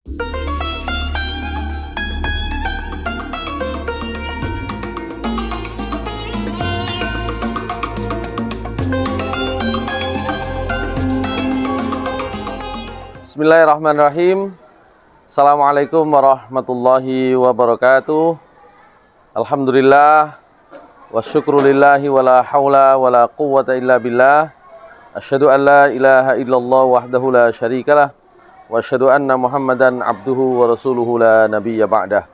Bismillahirrahmanirrahim. Assalamualaikum warahmatullahi wabarakatuh. Alhamdulillah wa syukrulillahi wa la hawla wa la quwwata illa billah. Asyhadu an la ilaha illallah wahdahu la syarikalah wa asyhadu anna Muhammadan abduhu wa rasuluhu la nabiyya ba'dah.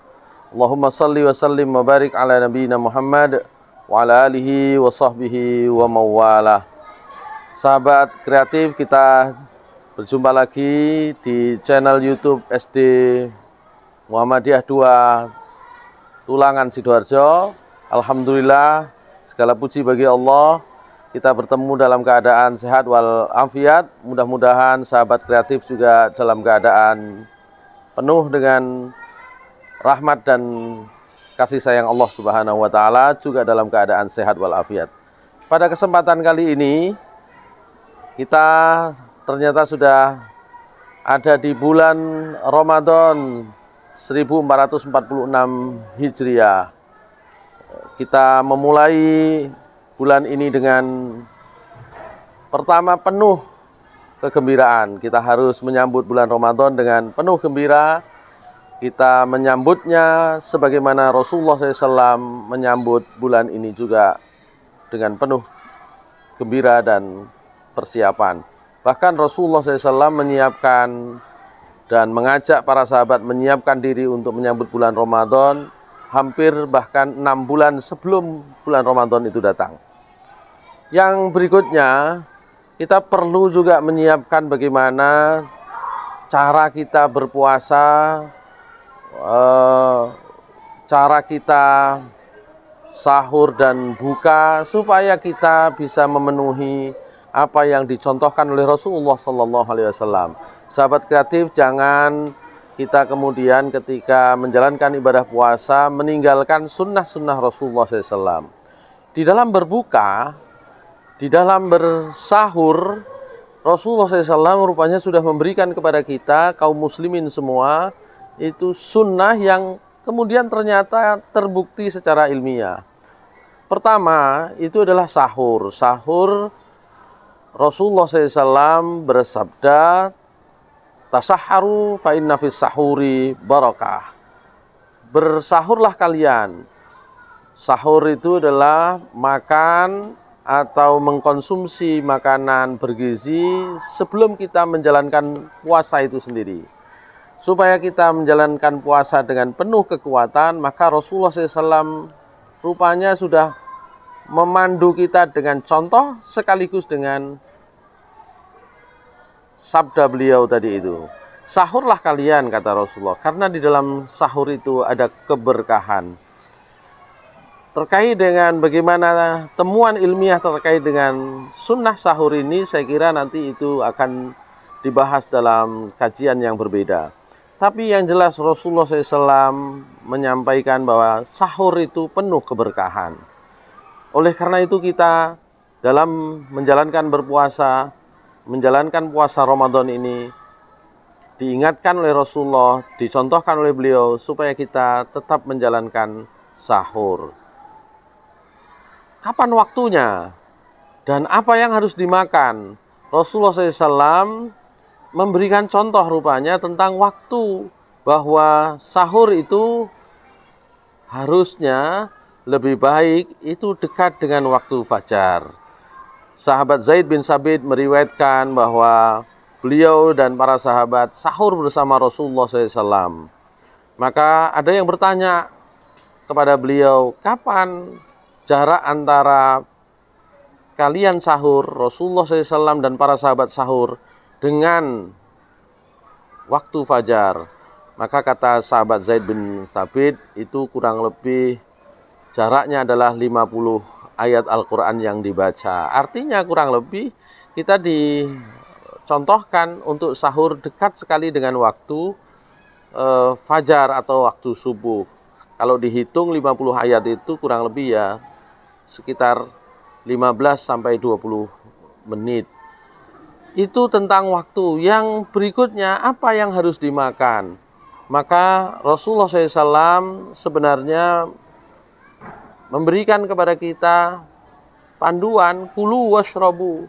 Allahumma salli wa sallim wa barik ala nabiyyina Muhammad wa ala alihi wa sahbihi wa mawalah. Sahabat kreatif, kita berjumpa lagi di channel YouTube SD Muhammadiyah 2 Tulangan Sidoarjo. Alhamdulillah, segala puji bagi Allah, kita bertemu dalam keadaan sehat walafiat. Mudah-mudahan sahabat kreatif juga dalam keadaan penuh dengan rahmat dan kasih sayang Allah Subhanahu wa Ta'ala, juga dalam keadaan sehat walafiat. Pada kesempatan kali ini, kita ternyata sudah ada di bulan Ramadan 1446 Hijriah. Kita memulai bulan ini dengan pertama penuh kegembiraan. Kita harus menyambut bulan Ramadan dengan penuh gembira. Kita menyambutnya sebagaimana Rasulullah SAW menyambut bulan ini juga dengan penuh gembira dan persiapan. Bahkan Rasulullah SAW menyiapkan dan mengajak para sahabat menyiapkan diri untuk menyambut bulan Ramadan hampir bahkan 6 bulan sebelum bulan Ramadan itu datang. Yang berikutnya, kita perlu juga menyiapkan bagaimana cara kita berpuasa, cara kita sahur dan buka, supaya kita bisa memenuhi apa yang dicontohkan oleh Rasulullah SAW. Sahabat kreatif, jangan kita kemudian ketika menjalankan ibadah puasa meninggalkan sunnah-sunnah Rasulullah SAW. Di dalam berbuka, di dalam bersahur, Rasulullah SAW rupanya sudah memberikan kepada kita, kaum muslimin semua, itu sunnah yang kemudian ternyata terbukti secara ilmiah. Pertama, itu adalah sahur. Sahur, Rasulullah SAW bersabda, tasahharu fa inna fis sahuri barakah. Bersahurlah kalian. Sahur itu adalah makan atau mengkonsumsi makanan bergizi sebelum kita menjalankan puasa itu sendiri. Supaya kita menjalankan puasa dengan penuh kekuatan, maka Rasulullah SAW rupanya sudah memandu kita dengan contoh sekaligus dengan sabda beliau tadi itu. Sahurlah kalian, kata Rasulullah, karena di dalam sahur itu ada keberkahan. Terkait dengan bagaimana temuan ilmiah terkait dengan sunnah sahur ini, saya kira nanti itu akan dibahas dalam kajian yang berbeda. Tapi yang jelas Rasulullah SAW menyampaikan bahwa sahur itu penuh keberkahan. Oleh karena itu kita dalam menjalankan berpuasa, menjalankan puasa Ramadan ini diingatkan oleh Rasulullah, dicontohkan oleh beliau supaya kita tetap menjalankan sahur. Kapan waktunya dan apa yang harus dimakan? Rasulullah SAW memberikan contoh rupanya tentang waktu, bahwa sahur itu harusnya lebih baik itu dekat dengan waktu fajar. Sahabat Zaid bin Sabit meriwayatkan bahwa beliau dan para sahabat sahur bersama Rasulullah SAW. Maka ada yang bertanya kepada beliau, kapan jarak antara kalian sahur, Rasulullah SAW dan para sahabat sahur, dengan waktu fajar? Maka kata sahabat Zaid bin Sabit, itu kurang lebih jaraknya adalah 50 ayat Al-Quran yang dibaca. Artinya kurang lebih kita dicontohkan untuk sahur dekat sekali dengan waktu fajar atau waktu subuh. Kalau dihitung 50 ayat itu kurang lebih ya sekitar 15 sampai 20 menit. Itu tentang waktu. Yang berikutnya, apa yang harus dimakan? Maka Rasulullah SAW sebenarnya memberikan kepada kita panduan, kulu washrabu.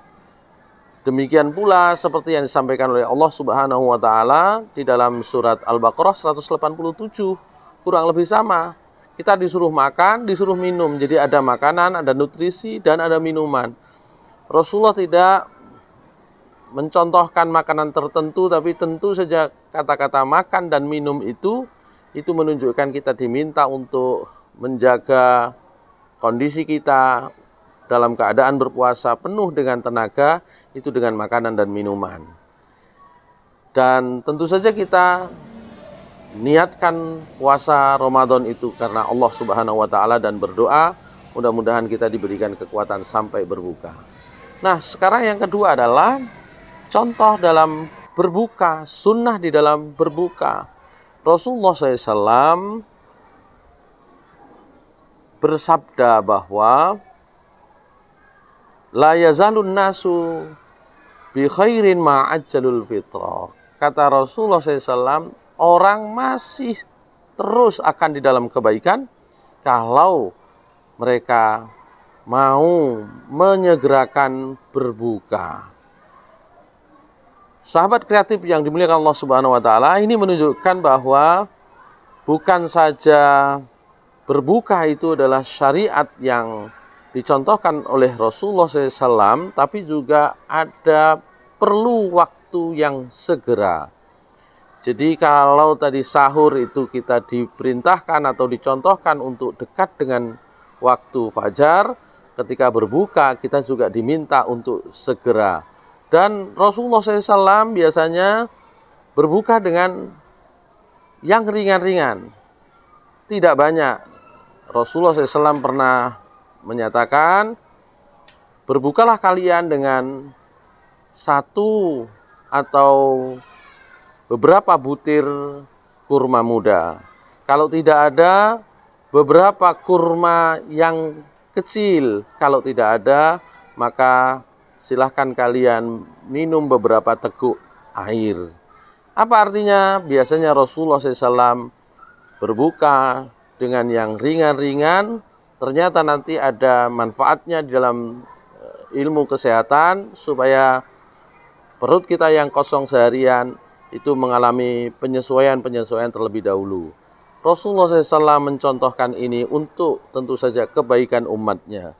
Demikian pula seperti yang disampaikan oleh Allah Subhanahu wa taala di dalam surat Al-Baqarah 187, kurang lebih sama. Kita disuruh makan, disuruh minum. Jadi ada makanan, ada nutrisi, dan ada minuman. Rasulullah tidak mencontohkan makanan tertentu, tapi tentu saja kata-kata makan dan minum itu menunjukkan kita diminta untuk menjaga kondisi kita dalam keadaan berpuasa penuh dengan tenaga, itu dengan makanan dan minuman. Dan tentu saja kita niatkan puasa Ramadan itu karena Allah Subhanahu wa taala dan berdoa mudah-mudahan kita diberikan kekuatan sampai berbuka. Nah, sekarang yang kedua adalah contoh dalam berbuka, sunnah di dalam berbuka. Rasulullah SAW bersabda bahwa la yazalun nasu bi khairin ma'ajjalul fitrah. Kata Rasulullah SAW, orang masih terus akan di dalam kebaikan kalau mereka mau menyegerakan berbuka. Sahabat kreatif yang dimuliakan Allah Subhanahu wa taala, ini menunjukkan bahwa bukan saja berbuka itu adalah syariat yang dicontohkan oleh Rasulullah SAW, tapi juga ada perlu waktu yang segera. Jadi kalau tadi sahur itu kita diperintahkan atau dicontohkan untuk dekat dengan waktu fajar, ketika berbuka kita juga diminta untuk segera. Dan Rasulullah SAW biasanya berbuka dengan yang ringan-ringan, tidak banyak. Rasulullah SAW pernah menyatakan, berbukalah kalian dengan satu atau beberapa butir kurma muda. Kalau tidak ada, beberapa kurma yang kecil. Kalau tidak ada, maka silahkan kalian minum beberapa teguk air. Apa artinya? Biasanya Rasulullah SAW berbuka dengan yang ringan-ringan, ternyata nanti ada manfaatnya di dalam ilmu kesehatan supaya perut kita yang kosong seharian itu mengalami penyesuaian-penyesuaian terlebih dahulu. Rasulullah SAW mencontohkan ini untuk tentu saja kebaikan umatnya.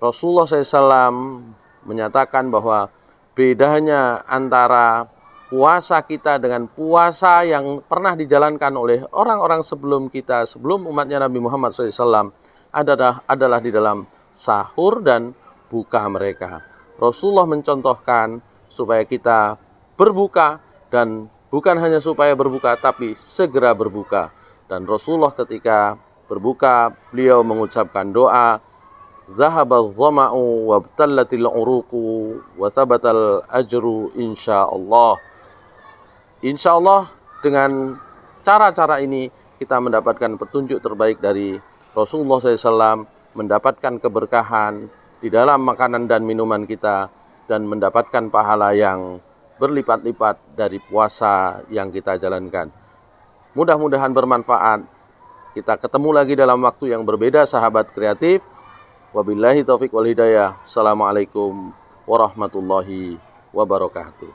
Rasulullah SAW menyatakan bahwa bedanya antara puasa kita dengan puasa yang pernah dijalankan oleh orang-orang sebelum kita, sebelum umatnya Nabi Muhammad SAW adalah di dalam sahur dan buka mereka. Rasulullah mencontohkan supaya kita berbuka, dan bukan hanya supaya berbuka, tapi segera berbuka. Dan Rasulullah ketika berbuka, beliau mengucapkan doa, zahabal dhama'u wabtallatil uruqu wa thabatal ajru insyaallah. Insyaallah dengan cara-cara ini kita mendapatkan petunjuk terbaik dari Rasulullah SAW, mendapatkan keberkahan di dalam makanan dan minuman kita, dan mendapatkan pahala yang berlipat-lipat dari puasa yang kita jalankan. Mudah-mudahan bermanfaat. Kita ketemu lagi dalam waktu yang berbeda, sahabat kreatif. Wabillahi taufiq wal hidayah. Assalamualaikum warahmatullahi wabarakatuh.